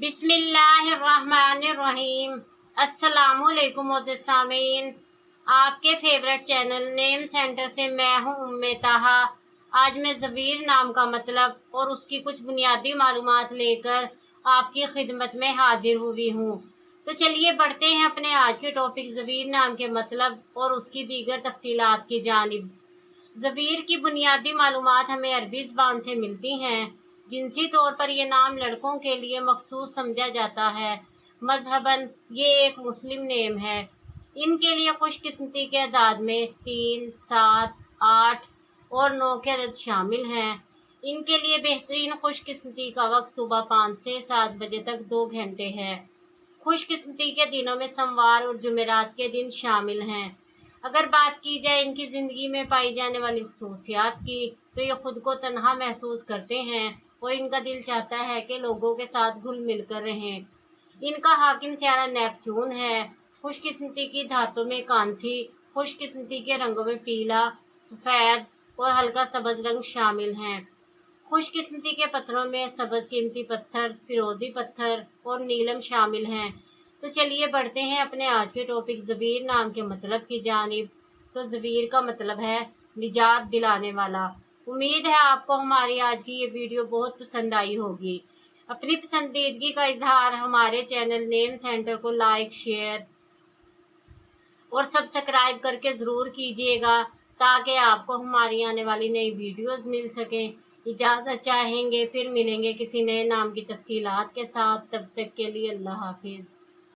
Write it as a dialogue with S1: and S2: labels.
S1: बिस्मिल्लाहिर्रहमानिर्रहीम। अस्सलामुअलैकुम मोअज़्ज़िज़ सामीन, आपके फेवरेट चैनल नेम सेंटर से मैं हूँ उम्मे ताहा। आज मैं ज़वीर नाम का मतलब और उसकी कुछ बुनियादी मालूमात लेकर आपकी खिदमत में हाजिर हुई हूँ। तो चलिए बढ़ते हैं अपने आज के टॉपिक ज़वीर नाम के मतलब और उसकी दीगर तफसीलात की जानिब। ज़वीर की बुनियादी मालूमात हमें अरबी ज़बान से मिलती हैं। जिनसी तौर पर यह नाम लड़कों के लिए मखसूस समझा जाता है। मजहबन ये एक मुस्लिम नेम है। इनके लिए खुशकिस्मती के अदाद में 3, 7, 8 और 9 के अदद शामिल हैं। इनके लिए बेहतरीन खुशकिस्मती का वक्त सुबह 5 से 7 बजे तक 2 घंटे है। खुशकिस्मती के दिनों में सोमवार और जुमेरात के दिन शामिल हैं। अगर बात की जाए इनकी ज़िंदगी में पाई जाने वाली खसूसियात की, तो ये खुद को तन्हा महसूस करते हैं और इनका दिल चाहता है कि लोगों के साथ घुल मिल कर रहें। इनका हाकिम सियारा नेपचून है। खुशकिस्मती की धातों में कांसी, खुशकिस्मती के रंगों में पीला, सफ़ेद और हल्का सब्ज़ रंग शामिल हैं। खुशकिस्मती के पत्थरों में सब्ज़ कीमती पत्थर, फिरोज़ी पत्थर और नीलम शामिल हैं। तो चलिए बढ़ते हैं अपने आज के टॉपिक ज़वीर नाम के मतलब की जानिब। तो ज़वीर का मतलब है निजात दिलाने वाला। उम्मीद है आपको हमारी आज की ये वीडियो बहुत पसंद आई होगी। अपनी पसंदीदगी का इजहार हमारे चैनल नेम सेंटर को लाइक, शेयर और सब्सक्राइब करके ज़रूर कीजिएगा, ताकि आपको हमारी आने वाली नई वीडियोस मिल सकें। इजाज़त चाहेंगे, फिर मिलेंगे किसी नए नाम की तफसीलात के साथ। तब तक के लिए अल्लाह हाफिज़।